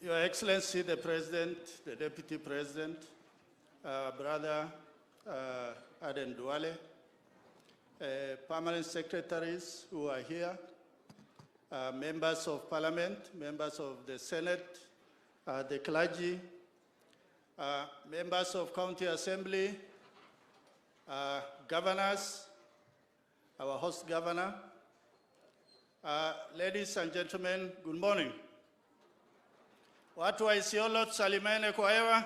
Your Excellency, the President, the Deputy President, Brother Aden Duale, permanent secretaries who are here, members of Parliament, members of the Senate, the clergy, members of County Assembly, governors, our host governor, ladies and gentlemen, good morning. Watu wa Isiolo tusalimane kwa hewa.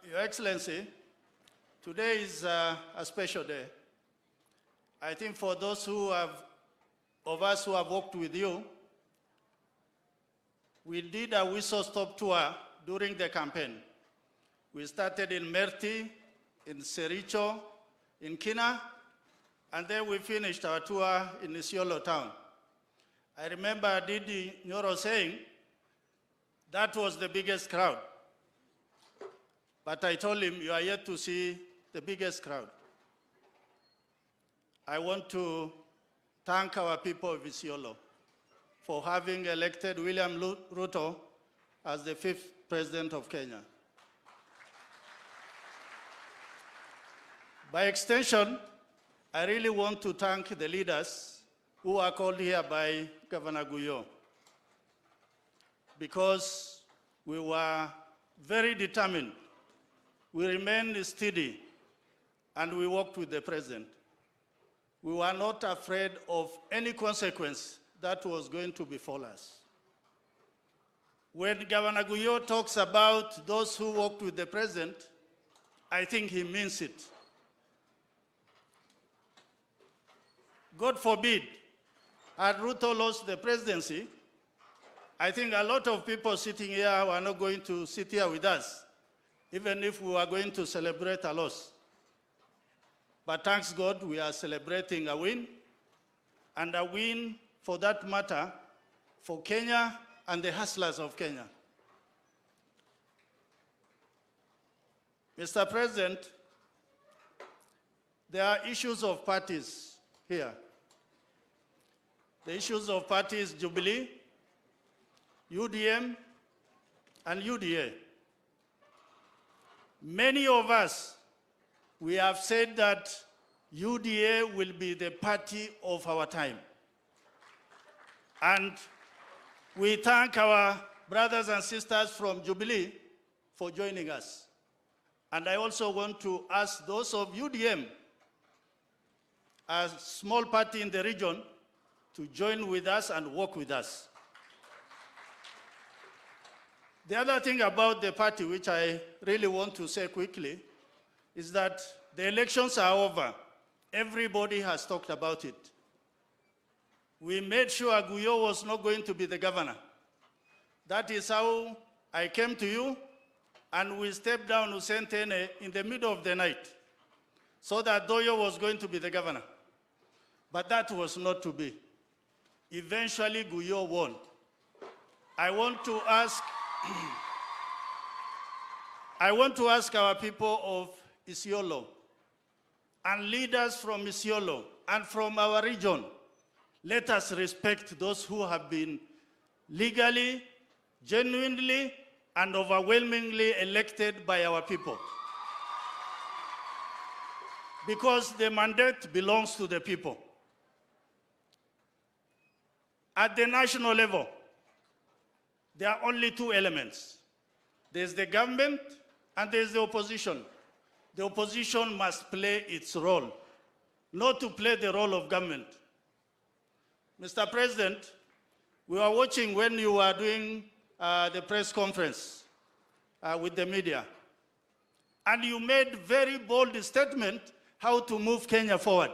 Your Excellency, today is a special day. I think for those of us who have worked with you, we did a whistle-stop tour during the campaign. We started in Merti, in Sericho, in Kina, and then we finished our tour in Isiolo town. I remember Didi Nyoro saying that was the biggest crowd. But I told him, you are yet to see the biggest crowd. I want to thank our people of Isiolo for having elected William Ruto as the 5th president of Kenya. By extension, I really want to thank the leaders who are called here by Governor Guyo, because we were very determined. We remained steady, and we worked with the president. We were not afraid of any consequence that was going to befall us. When Governor Guyo talks about those who worked with the president, I think he means it. God forbid, had Ruto lost the presidency, I think a lot of people sitting here were not going to sit here with us, even if we were going to celebrate a loss. But thanks God, we are celebrating a win, and a win, for that matter, for Kenya and the hustlers of Kenya. Mr. President, there are issues of parties here. The issues of parties Jubilee, UDM, and UDA. Many of us, we have said that UDA will be the party of our time. And we thank our brothers and sisters from Jubilee for joining us. And I also want to ask those of UDM, a small party in the region, to join with us and work with us. The other thing about the party, which I really want to say quickly, is that the elections are over. Everybody has talked about it. We made sure Guyo was not going to be the governor. That is how I came to you, and we stepped down Hussein Tene in the middle of the night, so that Doyo was going to be the governor. But that was not to be. Eventually, Guyo won. I want to ask our people of Isiolo and leaders from Isiolo and from our region, let us respect those who have been legally, genuinely, and overwhelmingly elected by our people. Because the mandate belongs to the people. At the national level, there are only two elements. There's the government and there's the opposition. The opposition must play its role, not to play the role of government. Mr. President, we were watching when you were doing the press conference with the media, and you made very bold statement how to move Kenya forward.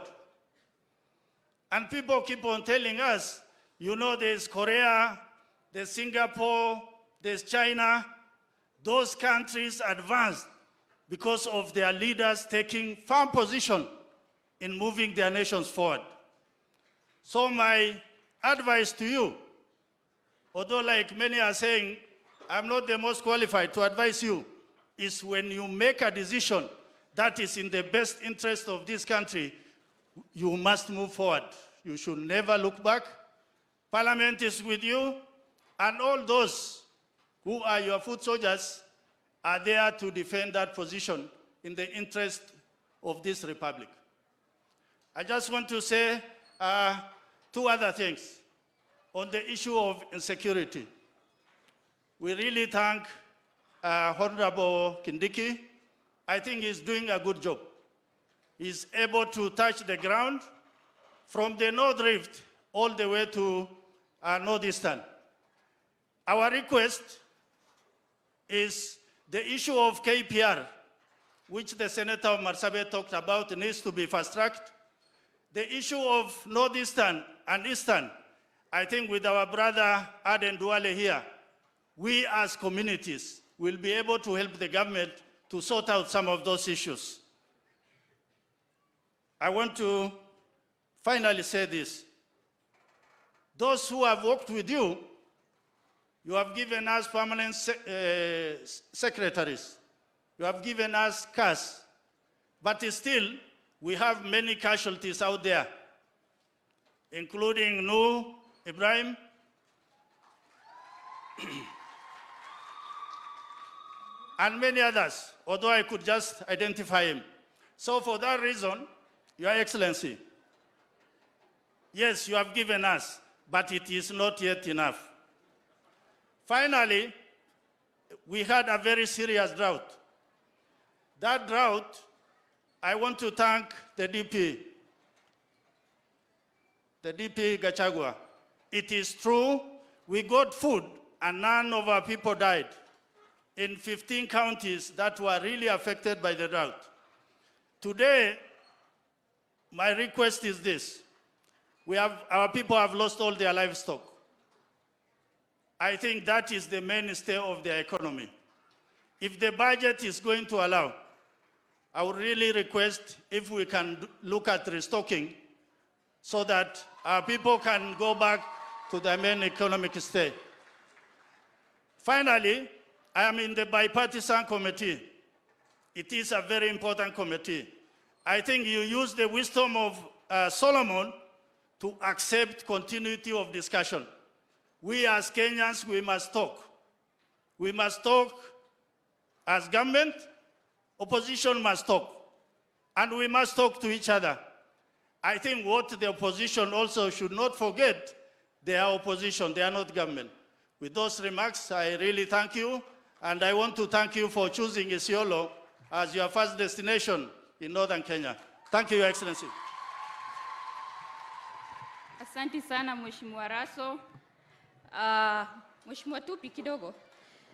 And people keep on telling us, you know, there's Korea, there's Singapore, there's China. Those countries advanced because of their leaders taking firm position in moving their nations forward. So my advice to you, although like many are saying, I'm not the most qualified to advise you, is when you make a decision that is in the best interest of this country, you must move forward. You should never look back. Parliament is with you, and all those who are your foot soldiers are there to defend that position in the interest of this republic. I just want to say two other things on the issue of insecurity. We really thank Honorable Kindiki. I think he's doing a good job. He's able to touch the ground from the North Rift all the way to Northeastern. Our request is the issue of KPR, which the Senator of Marsabit talked about, needs to be fast-tracked. The issue of Northeastern and Eastern, I think with our brother Aden Duale here, we as communities will be able to help the government to sort out some of those issues. I want to finally say this. Those who have worked with you, you have given us permanent secretaries. You have given us CAS. But still, we have many casualties out there, including Noor Ibrahim, and many others, although I could just identify him. So for that reason, Your Excellency, yes, you have given us, but it is not yet enough. Finally, we had a very serious drought. That drought, I want to thank the DP Gachagua. It is true, we got food and none of our people died in 15 counties that were really affected by the drought. Today, my request is this. Our people have lost all their livestock. I think that is the mainstay of their economy. If the budget is going to allow, I would really request if we can look at restocking so that our people can go back to their main economic stay. Finally, I am in the bipartisan committee. It is a very important committee. I think you use the wisdom of Solomon to accept continuity of discussion. We as Kenyans, we must talk. We must talk as government, opposition must talk. And we must talk to each other. I think what the opposition also should not forget, they are opposition, they are not government. With those remarks, I really thank you, and I want to thank you for choosing Isiolo as your first destination in northern Kenya. Thank you, Your Excellency. Asante sana Mheshimiwa Raso. Mheshimiwa Tupi kidogo.